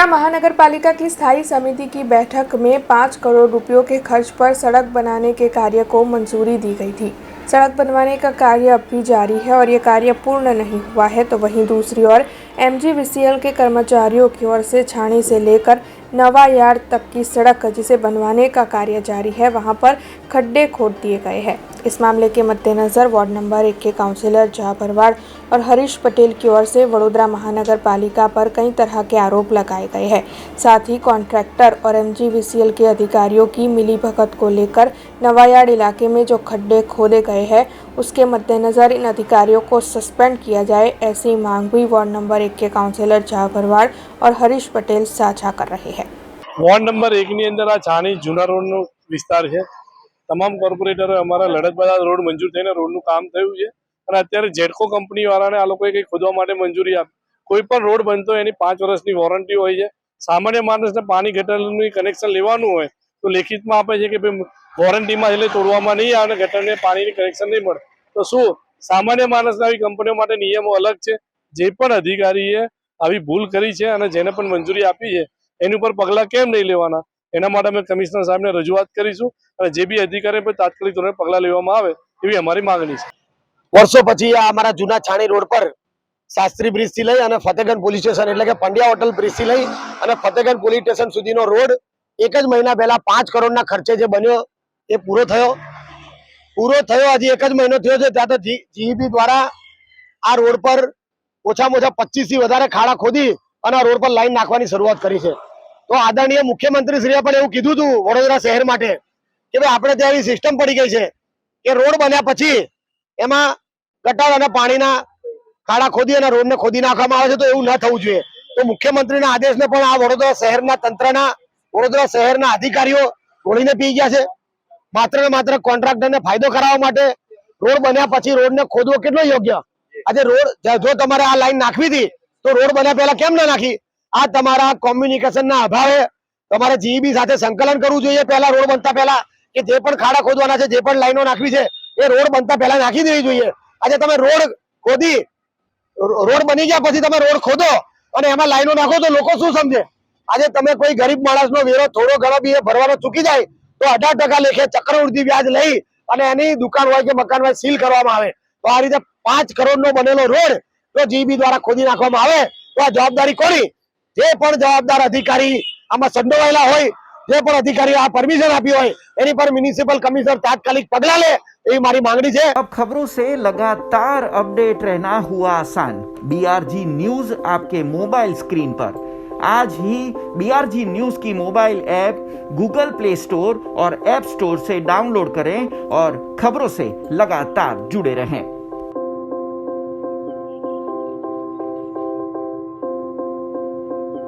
महानगर पालिका की स्थायी समिति की बैठक में 5 करोड़ रुपयों के खर्च पर सड़क बनाने के कार्य को मंजूरी दी गई थी। सड़क बनवाने का कार्य अब भी जारी है और ये कार्य पूर्ण नहीं हुआ है, तो वहीं दूसरी ओर MGVCL के कर्मचारियों की ओर से छाणी से लेकर नवायार्ड तक की सड़क जिसे बनवाने का कार्य जारी है, वहां पर खड्डे खोद दिए गए हैं। इस मामले के मद्देनजर वार्ड नंबर 1 के काउंसिलर जया भरवाड़ और हरीश पटेल की ओर से वडोदरा महानगर पालिका पर कई तरह के आरोप लगाए गए हैं। साथ ही कॉन्ट्रैक्टर और MGVCL के अधिकारियों की मिलीभगत को लेकर नवायार्ड इलाके में जो खड्डे खोदे गए हैं, उसके मद्देनजर इन अधिकारियों को सस्पेंड किया जाए, ऐसी मांग भी वार्ड नंबर 1 के काउंसिलर जया भरवाड़ और हरीश पटेल साझा कर रहे हैं। वॉर्ड नंबर 1 ની અંદર આ છાણી જૂના રોડનો વિસ્તાર છે। તમામ કોર્પોરેટરો અમારા લડતબાદ રોડ મંજૂર થઈને રોડનું કામ થયું છે અને અત્યારે જેડકો કંપની વાળાને આ લોકોએ કંઈ ખોદવા માટે મંજૂરી આપી। કોઈ પણ રોડ બનતો એની 5 વર્ષની વોરંટી હોય છે। સામાન્ય માણસને પાણી ગટરનું કનેક્શન લેવાનું હોય તો લેખિતમાં આપે છે કે ભાઈ વોરંટીમાં એટલે તોડવામાં નહીં આવે, ગટરને પાણીની કનેક્શન નહીં મળે। તો શું સામાન્ય માણસને આવી કંપનીઓ માટે નિયમો અલગ છે? જે પણ અધિકારીએ આવી ભૂલ કરી છે અને જેને પણ મંજૂરી આપી છે એની ઉપર પગલાં કેમ નહીં લેવાના, એના માટે અમે કમિશનર સાહેબને રજૂઆત કરીશું અને જે બી અધિકારી પર તાત્કાલિક ધોરણે પગલાં લેવામાં આવે એવી અમારી માંગણી છે। વર્ષો પછી આ અમારા જૂના છાણી રોડ પર શાસ્ત્રી બ્રિજ થી લઈ અને ફતેગંજ પોલીસ સ્ટેશન એટલે કે પંડ્યા હોટલ બ્રિજ થી લઈ અને ફતેગંજ પોલીસ સ્ટેશન સુધીનો રોડ એક જ મહિના પહેલા 5 કરોડના ખર્ચે જે બન્યો એ પૂરો થયો। હજી એક જ મહિનો થયો છે, ત્યાં તો GEB દ્વારા આ રોડ પર ઓછામાં ઓછા 25 થી વધારે ખાડા ખોદી અને આ રોડ પર લાઈન નાખવાની શરૂઆત કરી છે। તો આદરણીય મુખ્યમંત્રી શ્રીએ પણ એવું કીધું હતું વડોદરા શહેર માટે કે ભાઈ આપણે ત્યાં એવી સિસ્ટમ પડી ગઈ છે કે રોડ બન્યા પછી એમાં ગટર અને પાણીના ખાડા ખોદી અને રોડને ખોદી નાખવામાં આવે છે, તો એવું ન થવું જોઈએ। તો મુખ્યમંત્રીના આદેશને પણ આ વડોદરા શહેરના તંત્રના વડોદરા શહેરના અધિકારીઓ ઢોળીને પી ગયા છે। માત્ર ને માત્ર કોન્ટ્રાક્ટરને ફાયદો કરાવવા માટે રોડ બન્યા પછી રોડને ખોદવો કેટલો યોગ્ય? આજે રોડ જો તમારે આ લાઈન નાખવી હતી તો રોડ બન્યા પહેલા કેમ ના નાખી? આ તમારા કોમ્યુનિકેશનના અભાવે તમારે GEB સાથે સંકલન કરવું જોઈએ। પહેલા રોડ બનતા પહેલા કે જે પણ ખાડા ખોદવાના છે, જે પણ લાઈનો નાખવી છે એ રોડ બનતા પહેલા નાખી દેવી જોઈએ। આજે તમે રોડ ખોદી, રોડ બની ગયા પછી તમે રોડ ખોદો અને એમાં લાઈનો નાખો તો લોકો શું સમજે? આજે તમે કોઈ ગરીબ માણસનો વેરો થોડો ઘણો બી ભરવાનો ચૂકી જાય તો 18% લેખે ચક્રવૃદ્ધિ વ્યાજ લઈ અને એની દુકાન હોય કે મકાન હોય સીલ કરવામાં આવે। તો આ રીતે 5 કરોડનો બનેલો રોડ જો GEB દ્વારા ખોદી નાખવામાં આવે તો આ જવાબદારી કોની? જે પણ જવાબદાર અધિકારી આમાં સંડોવાયેલા હોય, જે પણ અધિકારી આ પરમિશન આપી હોય એની પર म्युनिसिपल कमिश्नर तात्कालिक पगला ले, यही हमारी मांगनी है। अब खबरों से लगातार अपडेट रहना हुआ आसान। BRG न्यूज आपके मोबाइल स्क्रीन पर आज ही BRG न्यूज की mobile app Google play store और ऐप स्टोर से डाउनलोड करें और खबरों से लगातार जुड़े रहें।